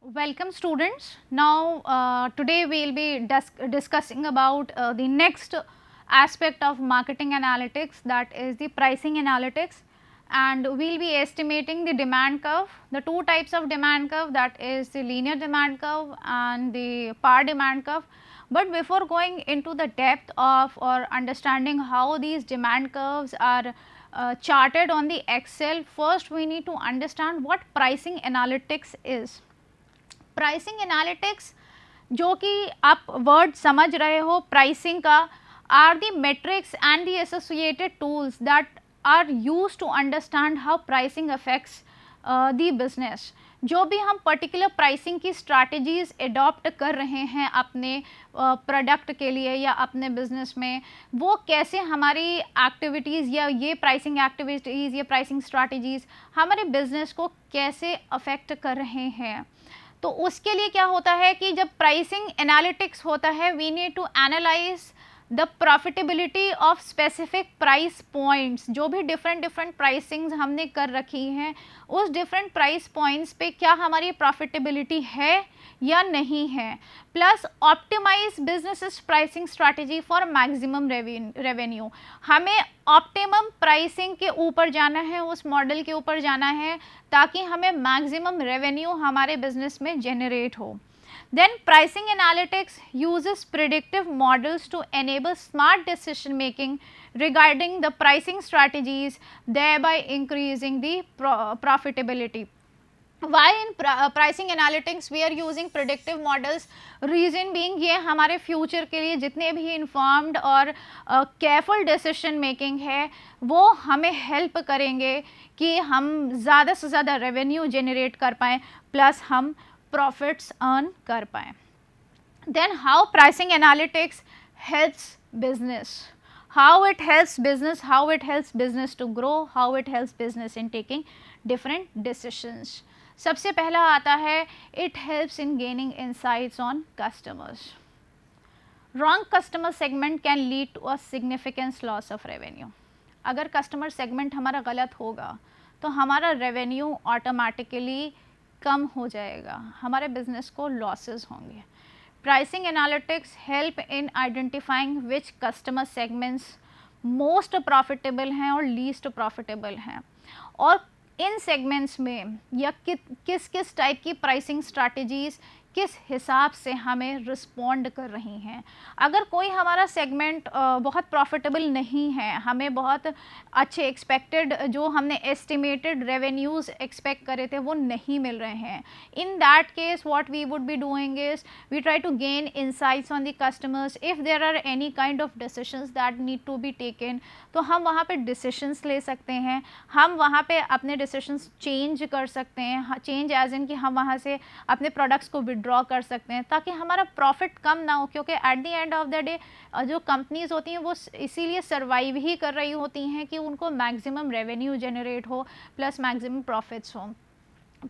Welcome students. Now today we will be discussing about the next aspect of marketing analytics, that is the pricing analytics, and we will be estimating the demand curve, the two types of demand curve, that is the linear demand curve and the power demand curve. But before going into the depth of or understanding how these demand curves are charted on the Excel, first we need to understand what pricing analytics is. Pricing analytics, जो कि आप word समझ रहे हो pricing का, are the metrics and the associated tools that are use to understand how pricing affects the business. जो भी हम पर्टिकुलर प्राइसिंग की स्ट्रैटेजीज एडॉप्ट कर रहे हैं अपने प्रोडक्ट के लिए या अपने बिजनेस में, वो कैसे हमारी एक्टिविटीज़ या ये प्राइसिंग एक्टिविटीज़ या प्राइसिंग स्ट्रैटेजीज हमारे बिजनेस को कैसे अफेक्ट कर रहे हैं. तो उसके लिए क्या होता है कि जब प्राइसिंग एनालिटिक्स होता है, we need to analyse the profitability of specific price points. जो भी डिफरेंट प्राइसिंग्स हमने कर रखी हैं, उस डिफरेंट प्राइस पॉइंट्स पे क्या हमारी प्रॉफिटेबिलिटी है या नहीं है, plus optimise business pricing strategy for maximum revenue. हमें ऑप्टिमम प्राइसिंग के ऊपर जाना है, उस मॉडल के ऊपर जाना है ताकि हमें मैक्सिमम रेवेन्यू हमारे बिजनेस में जनरेट हो. Then pricing analytics uses predictive models to enable smart decision making regarding the pricing strategies, thereby increasing the profitability. Why in pricing analytics we are using predictive models? Reason being, ये हमारे future के लिए जितने भी informed और careful decision making है वो हमें हेल्प करेंगे कि हम ज़्यादा से ज़्यादा रेवेन्यू जनरेट कर पाएँ, प्लस हम प्रॉफिट्स अर्न कर पाएँ. Then how pricing analytics helps business, how it helps business to grow, how it helps business in taking different decisions. सबसे पहला आता है it helps in gaining insights on customers. Wrong customer segment can lead to a significant loss of revenue. अगर customer segment हमारा गलत होगा तो हमारा रेवेन्यू ऑटोमेटिकली कम हो जाएगा, हमारे बिजनेस को लॉसेस होंगे. Pricing analytics help in identifying which customer segments most profitable हैं और लीस्ट प्रॉफिटेबल हैं, और इन सेगमेंट्स में या किस किस टाइप की प्राइसिंग स्ट्रैटेजीज़ किस हिसाब से हमें रिस्पॉन्ड कर रही हैं. अगर कोई हमारा सेगमेंट बहुत प्रॉफिटेबल नहीं है, हमें बहुत अच्छे एक्सपेक्टेड जो हमने एस्टिमेटेड रेवेन्यूज़ एक्सपेक्ट करे थे वो नहीं मिल रहे हैं, in that case what we would be doing is we try to gain insights on the customers. If there are any kind of decisions that need to be taken, तो हम वहाँ पे डिसीजंस ले सकते हैं, हम वहाँ पे अपने डिसीजंस चेंज कर सकते हैं. चेंज एज इन कि हम वहाँ से अपने प्रोडक्ट्स को ड्रॉ कर सकते हैं ताकि हमारा प्रॉफिट कम ना हो, क्योंकि at the end of the day जो कंपनीज होती हैं वो इसीलिए सर्वाइव ही कर रही होती हैं कि उनको मैक्सिमम रेवेन्यू जनरेट हो प्लस मैक्सिमम प्रॉफिट्स हो.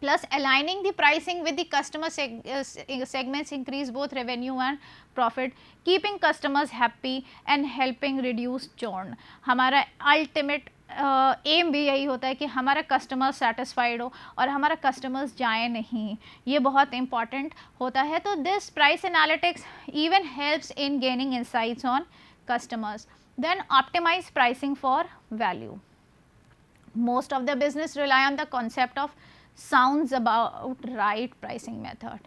Plus aligning the pricing with the customer segments increase both revenue and profit, keeping customers happy and helping reduce churn. हमारा ultimate एम भी यही होता है कि हमारा कस्टमर सेटिस्फाइड हो और हमारा कस्टमर्स जाए नहीं, ये बहुत इंपॉर्टेंट होता है. तो this price analytics even helps in gaining insights on customers. Then optimise pricing for value. Most of the business rely on the concept of sounds about right pricing method,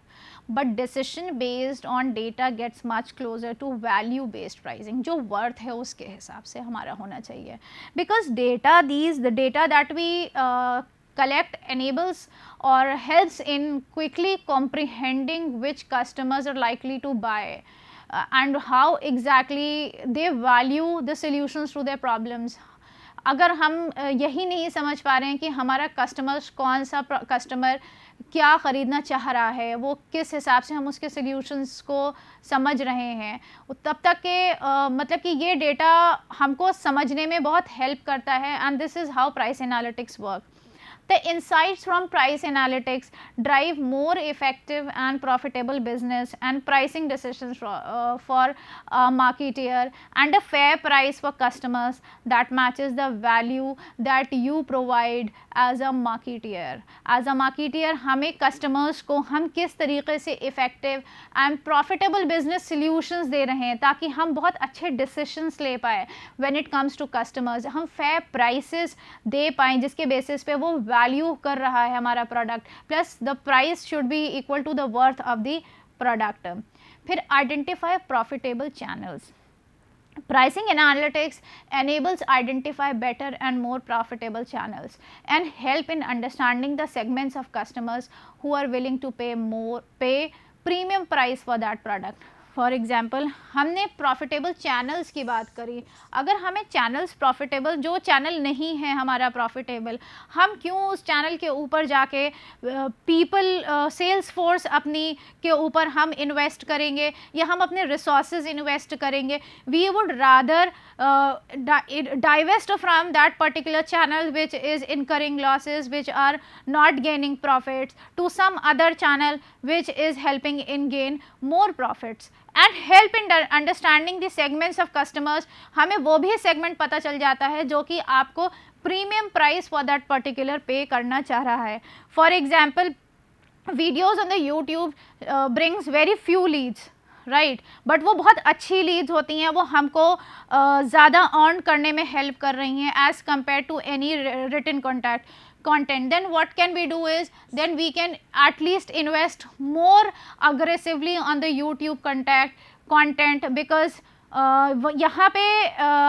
but decision based on data gets much closer to value based pricing. जो worth है उसके हिसाब से हमारा होना चाहिए, because the data that we collect enables or helps in quickly comprehending which customers are likely to buy and how exactly they value the solutions to their problems. अगर हम यही नहीं समझ पा रहे हैं कि हमारा कस्टमर कौन सा कस्टमर क्या ख़रीदना चाह रहा है, वो किस हिसाब से हम उसके सॉल्यूशंस को समझ रहे हैं, तब तक के मतलब कि ये डेटा हमको समझने में बहुत हेल्प करता है. And this is how price analytics work. The insights from price analytics drive more effective and profitable business and pricing decisions for a marketeer, and a fair price for customers that matches the value that you provide as a marketeer. As a marketeer हमें customers को हम किस तरीके से effective and profitable business solutions दे रहे हैं ताकि हम बहुत अच्छे decisions ले पाए when it comes to customers, हम fair prices दे पाएँ जिसके basis पे वो value कर रहा है हमारा product, plus the price should be equal to the worth of the product. फिर identify profitable channels. Pricing analytics enables identify better and more profitable channels and help in understanding the segments of customers who are willing to pay premium price for that product. For example हमने profitable channels की बात करी, अगर हमें channels profitable, जो channel नहीं है हमारा प्रॉफिटेबल, हम क्यों उस चैनल के ऊपर जाके पीपल सेल्स फोर्स अपनी के ऊपर हम इन्वेस्ट करेंगे या हम अपने रिसोर्सेज इन्वेस्ट करेंगे. We would rather divest from that particular channel which is incurring losses, which are not gaining profits, to some other channel which is helping in gain more profits. And help in understanding the segments of customers, हमें वो भी segment पता चल जाता है जो कि आपको premium price for that particular pay करना चाह रहा है. For example, videos on the YouTube brings very few leads, right, but वो बहुत अच्छी लीड्स होती हैं, वो हमको ज़्यादा अर्न करने में हेल्प कर रही हैं as compare to any written content. Then what can we do is, then we can at least invest more aggressively on the YouTube content because यहाँ पे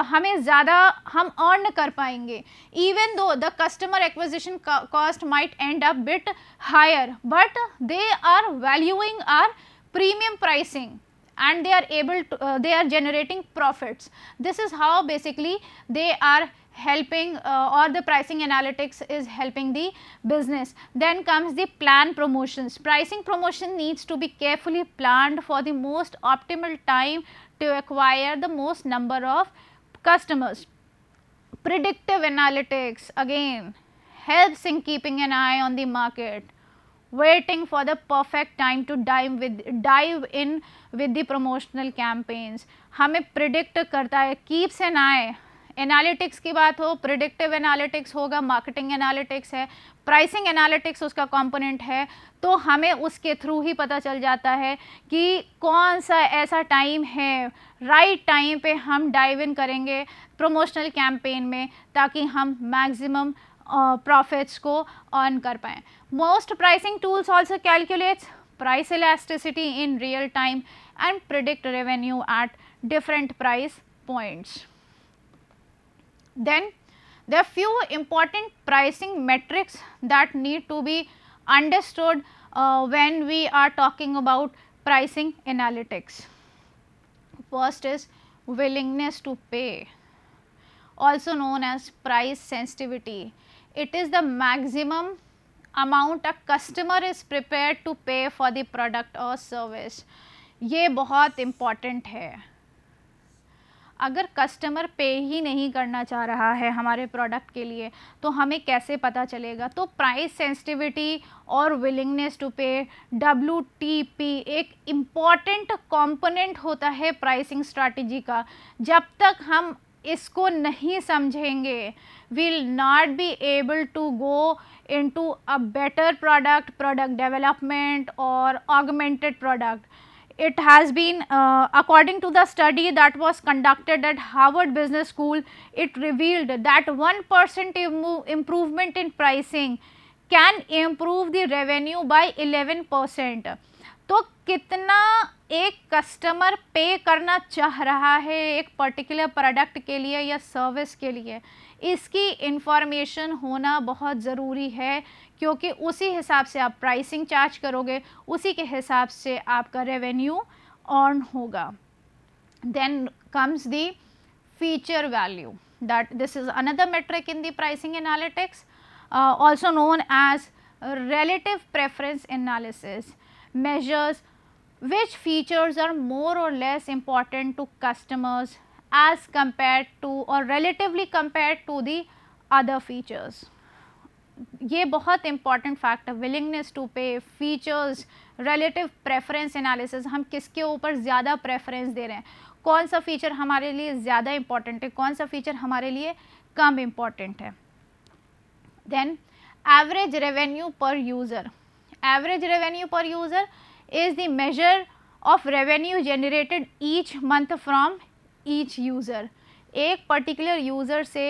हमें ज़्यादा हम अर्न कर पाएंगे. Even though the customer acquisition cost might end up bit higher, but they are valuing are premium pricing and they are able to they are generating profits. This is how basically they are helping or the pricing analytics is helping the business. Then comes the plan promotions. Pricing promotion needs to be carefully planned for the most optimal time to acquire the most number of customers. Predictive analytics again helps in keeping an eye on the market, waiting for the perfect time to dive in with the promotional campaigns. हमें predict करता है, keeps an eye. Analytics की बात हो, predictive analytics होगा, marketing analytics है, pricing analytics उसका component है, तो हमें उसके थ्रू ही पता चल जाता है कि कौन सा ऐसा टाइम है, राइट टाइम पे हम डाइव इन करेंगे प्रमोशनल कैंपेन में ताकि हम मैक्सिमम प्रॉफिट्स को अर्न कर पाएँ. Most pricing tools also calculates price elasticity in real time and predict revenue at different price points. Then there are few important pricing metrics that need to be understood when we are talking about pricing analytics. First is willingness to pay, also known as price sensitivity. It is the maximum amount a customer is prepared to pay for the product or service. ये बहुत important है. अगर customer पे ही नहीं करना चाह रहा है हमारे प्रोडक्ट के लिए तो हमें कैसे पता चलेगा. तो प्राइस सेंसिटिविटी और विलिंगनेस टू पे, WTP, एक इम्पॉर्टेंट कंपोनेंट होता है प्राइसिंग स्ट्रैटेजी का. जब तक हम इसको नहीं समझेंगे, will not be able to go into a better product development or augmented product. It has been according to the study that was conducted at Harvard Business School, it revealed that 1% improvement in pricing can improve the revenue by 11%. तो कितना एक customer पे करना चाह रहा है एक particular product के लिए या सर्विस के लिए, इसकी इंफॉर्मेशन होना बहुत ज़रूरी है, क्योंकि उसी हिसाब से आप प्राइसिंग चार्ज करोगे, उसी के हिसाब से आपका रेवेन्यू अर्न होगा. Then comes the feature value, that this is another metric in the pricing analytics, also known as relative preference analysis. Measures which features are more or less important to customers as compared to or relatively compared to the other features. ये बहुत important factor, willingness to पे, features, relative preference analysis, हम किसके ऊपर ज़्यादा preference दे रहे हैं, कौन सा फीचर हमारे लिए ज़्यादा इंपॉर्टेंट है, कौन सा फीचर हमारे लिए कम इम्पॉर्टेंट है. देन एवरेज रेवेन्यू पर यूज़र. एवरेज रेवेन्यू पर user is the measure of revenue generated each month from each user. एक पर्टिकुलर यूज़र से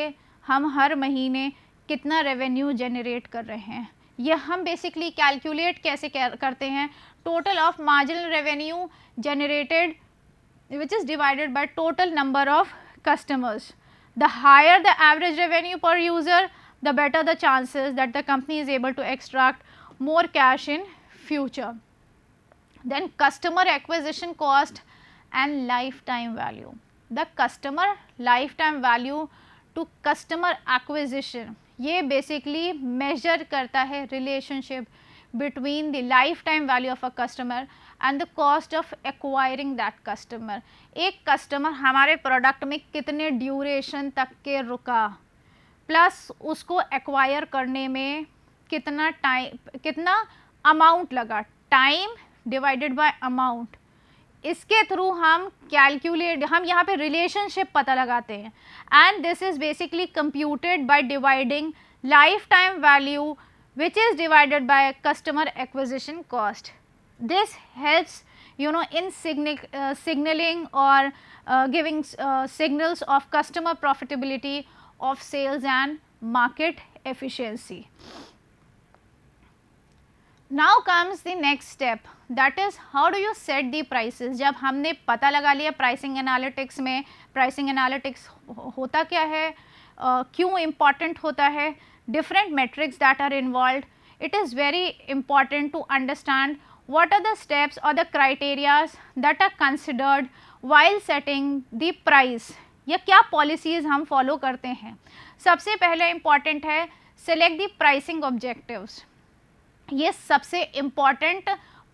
हम हर महीने कितना रेवेन्यू जनरेट कर रहे हैं. ये हम बेसिकली कैलकुलेट कैसे करते हैं, total of marginal revenue generated which is divided by total number of customers. The higher the average revenue per user, the better the chances that the company is able to extract more cash in future. Then customer acquisition cost and lifetime value. The customer lifetime value to customer acquisition, ये basically measure करता है relationship between the lifetime value of a customer and the cost of acquiring that customer. एक customer हमारे product में कितने duration तक के रुका, प्लस उसको acquire करने में कितना टाइम, कितना amount लगा, टाइम डिवाइडेड बाय अमाउंट, इसके थ्रू हम कैलकुलेट, हम यहाँ पे रिलेशनशिप पता लगाते हैं. And this is basically computed by dividing life time value which is divided by customer acquisition cost. This helps in signaling or giving signals of customer profitability, of sales and market efficiency. Now comes the next step, that is how do you set the prices. जब हमने पता लगा लिया pricing analytics में pricing analytics होता क्या है, क्यों important होता है, different metrics that are involved, it is very important to understand what are the steps or the criteria that are considered while setting the price, या क्या policies हम follow करते हैं. सबसे पहले important है select the pricing objectives. ये सबसे इम्पॉर्टेंट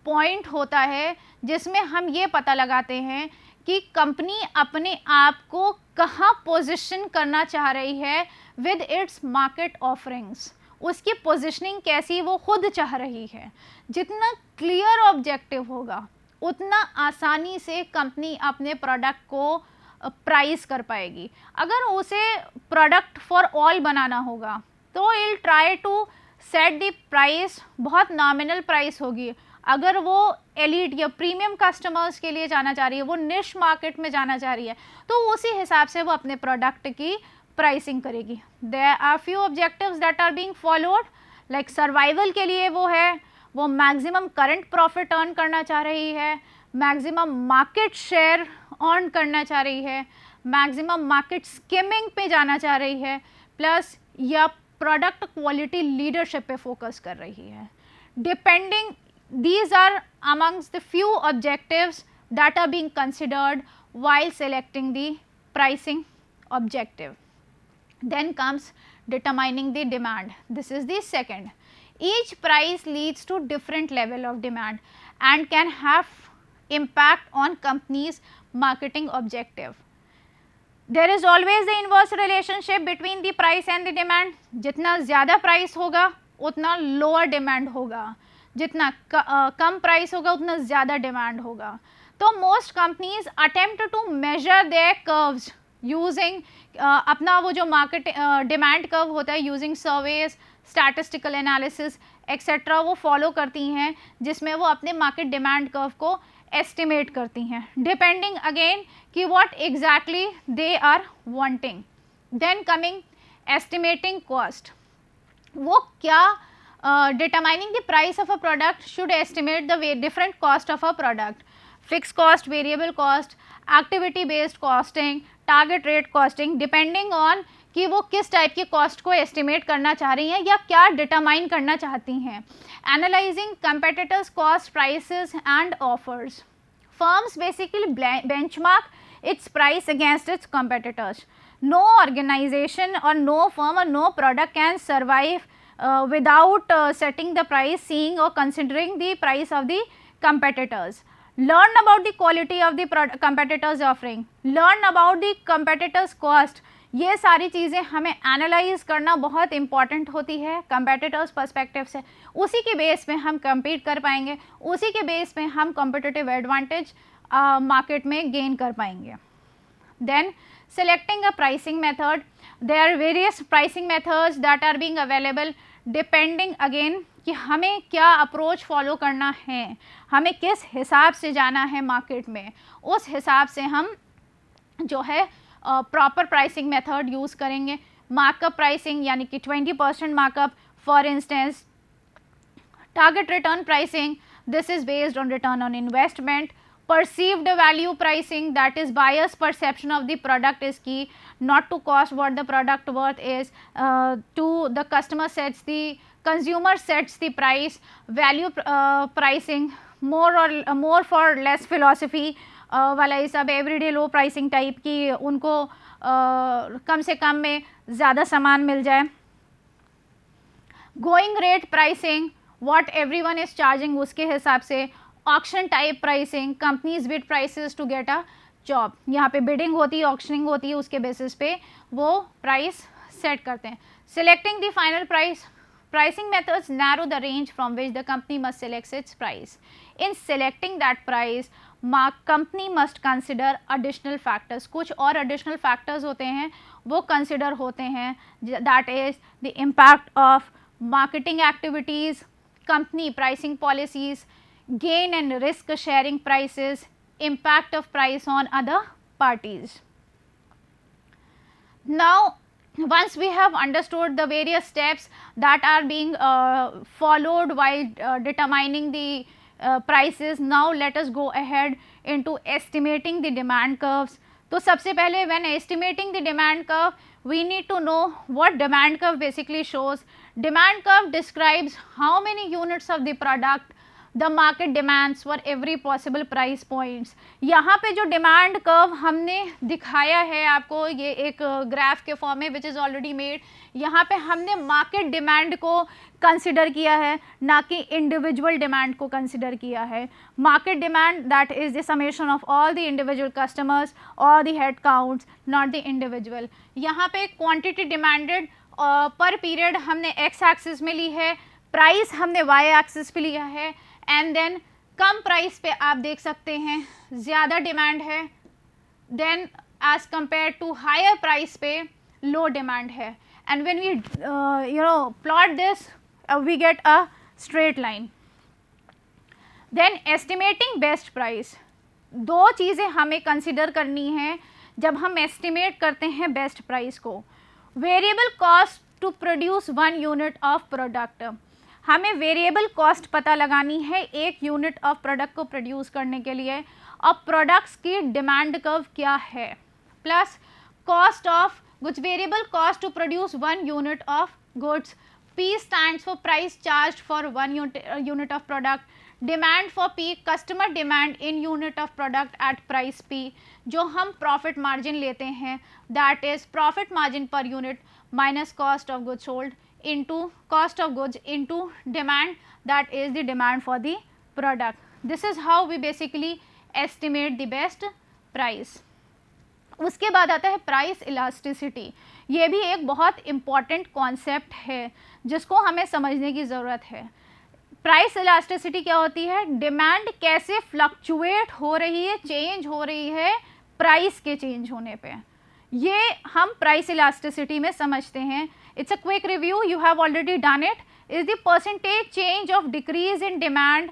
पॉइंट होता है जिसमें हम ये पता लगाते हैं कि कंपनी अपने आप को कहाँ पोजीशन करना चाह रही है विद इट्स मार्केट ऑफरिंग्स, उसकी पोजीशनिंग कैसी वो खुद चाह रही है. जितना क्लियर ऑब्जेक्टिव होगा उतना आसानी से कंपनी अपने प्रोडक्ट को प्राइस कर पाएगी. अगर उसे प्रोडक्ट फॉर ऑल बनाना होगा तो I'll try to set the price, बहुत नॉमिनल प्राइस होगी. अगर वो एलीट या प्रीमियम कस्टमर्स के लिए जाना चाह रही है, वो निश मार्केट में जाना चाह रही है, तो उसी हिसाब से वो अपने प्रोडक्ट की प्राइसिंग करेगी. There are few objectives that are being followed, like survival के लिए वो है, वो मैक्सिमम करंट प्रॉफिट अर्न करना चाह रही है, मैक्सिमम मार्केट शेयर अर्न करना चाह रही है, मैक्सिमम मार्केट स्किमिंग पे जाना चाह रही है, प्लस या प्रोडक्ट क्वालिटी लीडरशिप पे फोकस कर रही है. Depending, these are amongst the few objectives that are being considered while selecting the pricing objective. Then comes determining the demand. This is the second. Each price leads to different level of demand and can have impact on company's marketing objective. There is always the inverse relationship between the price and the demand. जितना ज़्यादा price होगा उतना lower demand होगा, जितना कम price होगा उतना ज़्यादा demand होगा. तो most companies attempt to measure their curves using अपना वो जो मार्केट डिमांड कर्व होता है, using surveys, statistical analysis etcetera वो फॉलो करती हैं, जिसमें वो अपने मार्केट डिमांड कर्व को एस्टिमेट करती हैं, डिपेंडिंग अगेन कि what exactly they are wanting. Then coming estimating cost, वो क्या determining the price of a product should estimate the different cost of a product, fixed cost, variable cost, activity based costing, target rate costing, depending on कि वो किस type की cost को estimate करना चाह रही हैं या क्या डिटरमाइन करना चाहती हैं. Analysing competitors cost, prices and offers. Firms basically benchmark its price against its competitors. No organisation और नो फर्म और no product can survive without setting the price, seeing or considering the price of the competitors. Learn about the quality of the competitors offering, learn about the competitors cost ये सारी चीज़ें हमें analyse करना बहुत important होती है competitors perspective से। उसी के बेस पे हम compete कर पाएंगे, उसी के बेस पे हम competitive advantage मार्केट में गेन कर पाएंगे। Then selecting a pricing method, there are various pricing methods that are being available depending again कि हमें क्या अप्रोच फॉलो करना है, हमें किस हिसाब से जाना है मार्केट में, उस हिसाब से हम जो है प्रॉपर प्राइसिंग मेथड यूज़ करेंगे। मार्कअप प्राइसिंग यानी कि 20% markup, for instance target return pricing, this is based on return on investment. perceived value pricing, that is buyer's perception of the product is key, not to cost what the product worth is, to the customer sets the consumer sets the price. Value pricing more for less philosophy वाला ये सब everyday low pricing type की, उनको कम से कम में ज़्यादा सामान मिल जाए। Going rate pricing, what everyone is charging उसके हिसाब से। Auction type pricing, companies bid prices to get a job, यहाँ पे बिडिंग होती है, ऑक्शनिंग होती है, उसके बेसिस पे वो प्राइस सेट करते हैं। Selecting the final price, pricing methods narrow the range from which the company must select its price. In selecting that price, company must consider additional factors. कुछ और additional factors होते हैं वो consider होते हैं, that is the impact of marketing activities, company pricing policies, gain and risk sharing prices, impact of price on other parties. Now once we have understood the various steps that are being followed while determining the prices, now let us go ahead into estimating the demand curves. तो सबसे पहले when estimating the demand curve, we need to know what demand curve basically shows. Demand curve describes how many units of the product the market demands for every possible price points. यहाँ पे जो demand curve हमने दिखाया है आपको, ये एक graph के फॉर्म में विच इज़ ऑलरेडी मेड, यहाँ पे हमने मार्केट डिमांड को कंसिडर किया है, ना कि इंडिविजुअल डिमांड को कंसिडर किया है। Market demand that is the summation of all the individual customers और the head counts, not the individual. यहाँ पे क्वांटिटी डिमांडेड पर पीरियड हमने एक्स एक्सिस में ली है, प्राइस हमने वाई एक्सिस पे लिया है, एंड देन कम प्राइस पे आप देख सकते हैं ज़्यादा डिमांड है, then as compare to higher price पे लो डिमांड है, and when we plot this we get a straight line. Then estimating best price, दो चीज़ें हमें कंसिडर करनी है जब हम एस्टिमेट करते हैं बेस्ट प्राइस को। Variable cost to produce 1 unit of product, हमें वेरिएबल कॉस्ट पता लगानी है एक यूनिट ऑफ प्रोडक्ट को प्रोड्यूस करने के लिए, और प्रोडक्ट्स की डिमांड कर्व क्या है, plus cost of goods, variable cost to produce 1 unit of goods, P stands for price charged for 1 unit of product, demand for P, customer demand in unit of product at price P, जो हम profit margin लेते हैं, that is profit margin per unit minus cost of goods sold into cost of goods into demand, that is the demand for the product. This is how we basically estimate the best price. उसके बाद आता है price elasticity, ये भी एक बहुत important concept है जिसको हमें समझने की ज़रूरत है। प्राइस इलास्टिसिटी क्या होती है, डिमांड कैसे फ्लक्चुएट हो रही है, चेंज हो रही है प्राइस के चेंज होने पे, ये हम प्राइस इलास्टिसिटी में समझते हैं। It's a quick review, you have already done it, is the percentage change of decrease in demand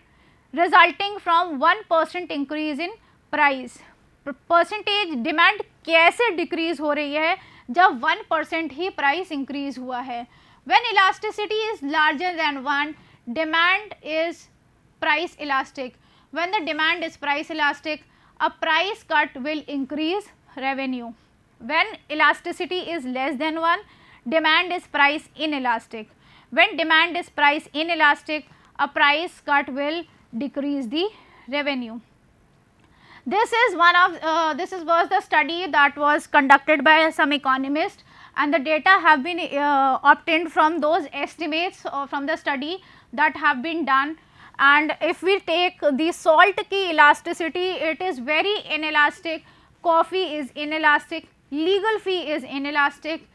resulting from 1% increase in price. Percentage demand कैसे डिक्रीज हो रही है जब 1% ही प्राइस इंक्रीज हुआ है। When elasticity is larger than 1, demand is price elastic. When the demand is price elastic, a price cut will increase revenue. When elasticity is less than 1, demand is price inelastic. When demand is price inelastic, a price cut will decrease the revenue. This is one of was the study that was conducted by some economists, and the data have been obtained from those estimates from the study that have been done. And if we take the salt ki elasticity, it is very inelastic, coffee is inelastic, legal fee is inelastic,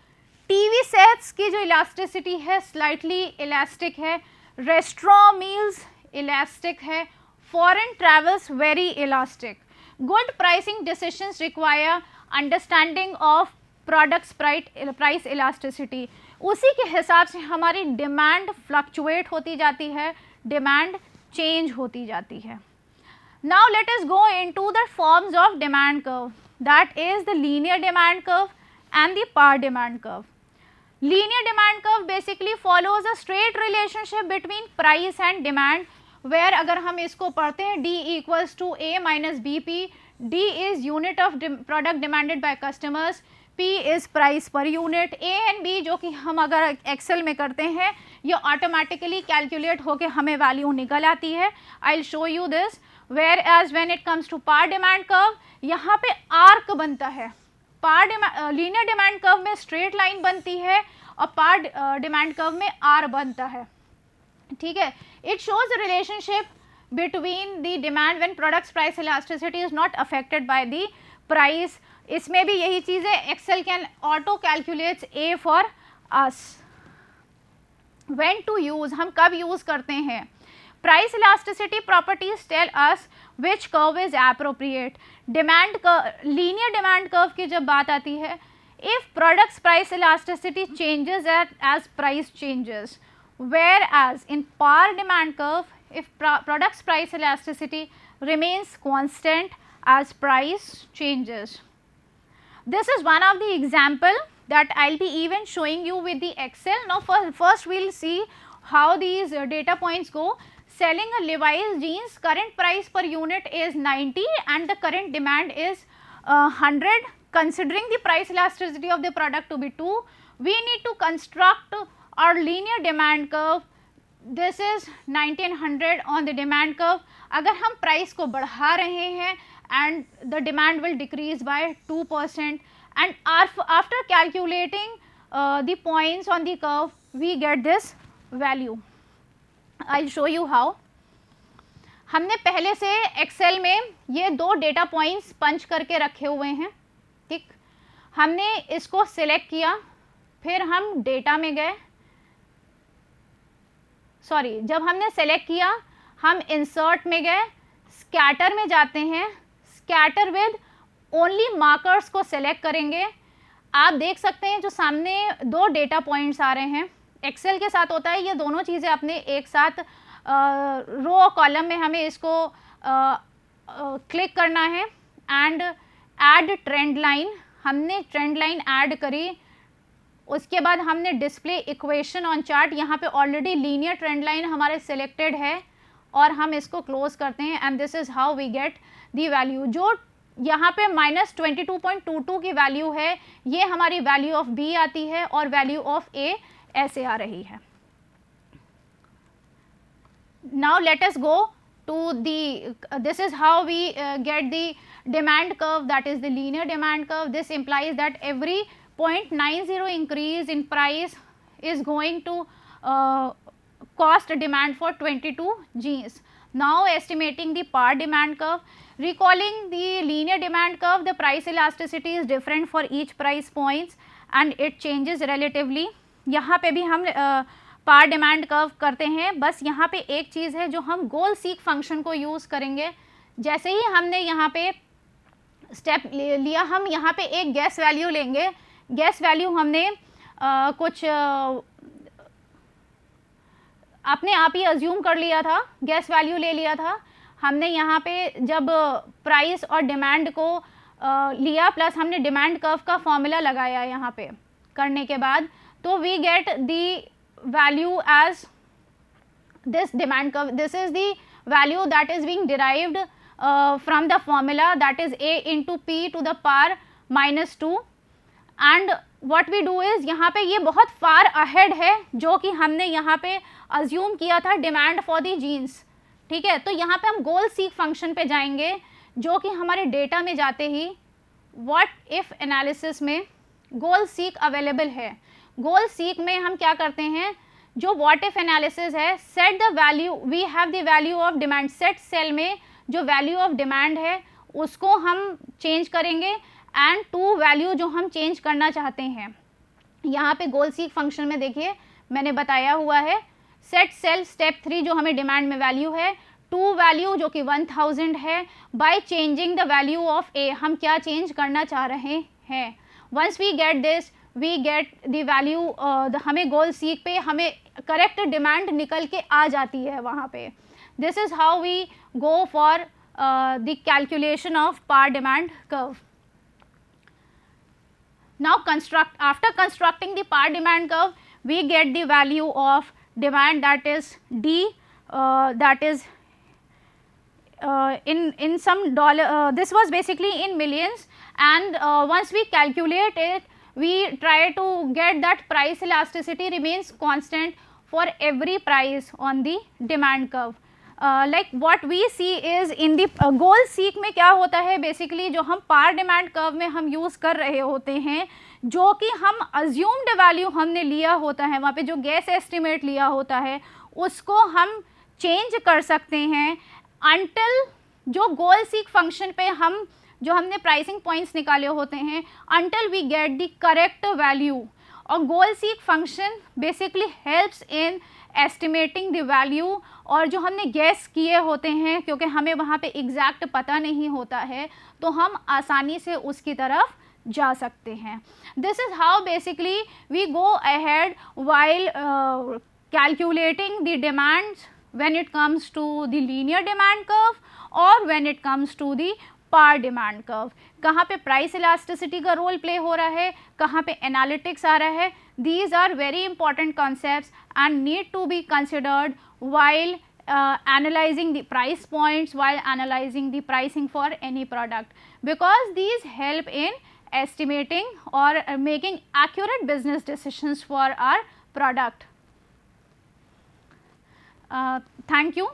TV sets की जो elasticity है slightly elastic है, restaurant meals elastic है, foreign travels very elastic. Good pricing decisions require understanding of products price elasticity. उसी के हिसाब से हमारी डिमांड फ्लक्चुएट होती जाती है, डिमांड चेंज होती जाती है। Now let us go into the forms of demand curve, that is the linear demand curve and the power demand curve. Linear demand curve basically follows a straight relationship between price and demand, where अगर हम इसको पढ़ते हैं D equals to A minus BP, D is unit of product demanded by customers, P is price per unit, A and B जो कि हम अगर Excel में करते हैं ये ऑटोमेटिकली कैलकुलेट होके हमें वैल्यू निकल आती है। I'll show you this, whereas when it comes to par demand curve यहाँ पे आर्क बनता है। पार लीनियर डिमांड कर्व में स्ट्रेट लाइन बनती है और पार डिमांड कर्व में आर बनता है, ठीक है। It shows the relationship between the demand when products price elasticity is not affected by the price. इसमें भी यही चीज़ है, Excel can auto calculates a for us. When to use, हम कब यूज करते हैं? Price elasticity properties tell us which curve is appropriate. Demand linear demand curve की जब बात आती है, if products price elasticity changes as price changes, whereas in power demand curve if products price elasticity remains constant as price changes. This is one of the example that I'll be even showing you with the Excel. Now first we'll see how these data points go. Selling a Levi's jeans, current price per unit is 90 and the current demand is 100. Considering the price elasticity of the product to be 2, we need to construct our linear demand curve. This is 90 and 100 on the demand curve. अगर हम price को बढ़ा रहे हैं and the demand will decrease by 2%, and after calculating the points on the curve we get this value. I'll show you how. हमने पहले से Excel में ये दो डेटा पॉइंट्स पंच करके रखे हुए हैं, ठीक। हमने इसको सिलेक्ट किया, फिर हम डेटा में गए, सॉरी जब हमने सेलेक्ट किया हम इंसर्ट में गए, स्कैटर में जाते हैं, स्कैटर विद ओनली मार्कर्स को सेलेक्ट करेंगे। आप देख सकते हैं जो सामने दो डेटा पॉइंट्स आ रहे हैं, एक्सेल के साथ होता है ये दोनों चीज़ें अपने एक साथ रो और कॉलम में हमें इसको क्लिक करना है एंड ऐड ट्रेंड लाइन। हमने ट्रेंड लाइन ऐड करी, उसके बाद हमने डिस्प्ले इक्वेशन ऑन चार्ट, यहाँ पे ऑलरेडी लीनियर ट्रेंड लाइन हमारे सिलेक्टेड है और हम इसको क्लोज करते हैं and this is how we get the value. जो यहाँ पे -22.22 की वैल्यू है ये हमारी वैल्यू ऑफ बी आती है और वैल्यू ऑफ ए ऐसे आ रही है। Now let us go to the, this is how we get the demand curve, that is the linear demand curve. This implies that every 0.90 increase in price is going to cost demand for 22 jeans. Now estimating the par demand curve, recalling the linear demand curve, the price elasticity is different for each price points and it changes relatively. यहाँ पे भी हम par demand curve करते हैं, बस यहाँ पे एक चीज़ है जो हम गोल सीक फंक्शन को यूज़ करेंगे। जैसे ही हमने यहाँ पे स्टेप लिया, हम यहाँ पे एक गैस वैल्यू लेंगे, गैस वैल्यू हमने कुछ अपने आप ही अज्यूम कर लिया था, गैस वैल्यू ले लिया था हमने। यहाँ पे जब प्राइस और डिमांड को लिया प्लस हमने डिमांड कर्व का फॉर्मूला लगाया यहाँ पे करने के बाद, तो we get the value as this demand curve. This is the value that is being derived from the formula, that is a into p to the power -2, and what we do is यहाँ पे ये बहुत far ahead है जो कि हमने यहाँ पे assume किया था demand for the jeans, ठीक है। तो यहाँ पे हम गोल सीक फंक्शन पे जाएंगे जो कि हमारे डेटा में जाते ही what if एनालिसिस में गोल सीक अवेलेबल है। गोल सीक में हम क्या करते हैं, जो what if एनालिसिस है, set the value, we have the value of demand, set cell में जो वैल्यू ऑफ डिमांड है उसको हम चेंज करेंगे एंड टू वैल्यू जो हम चेंज करना चाहते हैं। यहाँ पे गोल सीक फंक्शन में देखिए मैंने बताया हुआ है, सेट सेल स्टेप 3 जो हमें डिमांड में वैल्यू है, टू वैल्यू जो कि 1000 है, by changing the value of A, हम क्या चेंज करना चाह रहे हैं। Once we get this we get the value, हमें गोल सीक पे हमें करेक्ट डिमांड निकल के आ जाती है वहाँ पे। This is how we go for the calculation of power demand curve. Now after constructing the power demand curve, we get the value of demand, that is D, that is in some dollar, this was basically in millions, and once we calculate it, we try to get that price elasticity remains constant for every price on the demand curve. Like what we see is in the goal seek में क्या होता है, basically जो हम power demand curve में हम use कर रहे होते हैं, जो कि हम अज्यूम्ड वैल्यू हमने लिया होता है, वहाँ पे जो गैस एस्टिमेट लिया होता है उसको हम चेंज कर सकते हैं अंटिल जो गोल सीक फंक्शन पे हम जो हमने प्राइसिंग पॉइंट्स निकाले होते हैं, until we get the correct value. और goal seek function basically helps in estimating the value, और जो हमने गैस किए होते हैं क्योंकि हमें वहाँ पे एग्जैक्ट पता नहीं होता है तो हम आसानी से उसकी तरफ जा सकते हैं। This is how basically we go ahead while calculating the demands when it comes to the linear demand curve और when it comes to the power demand curve। कहाँ पे प्राइस इलास्टिसिटी का रोल प्ले हो रहा है, कहाँ पे analytics आ रहा है, these are very important concepts and need to be considered while analyzing the price points, while analyzing the pricing for any product, because these help in estimating or making accurate business decisions for our product. Thank you.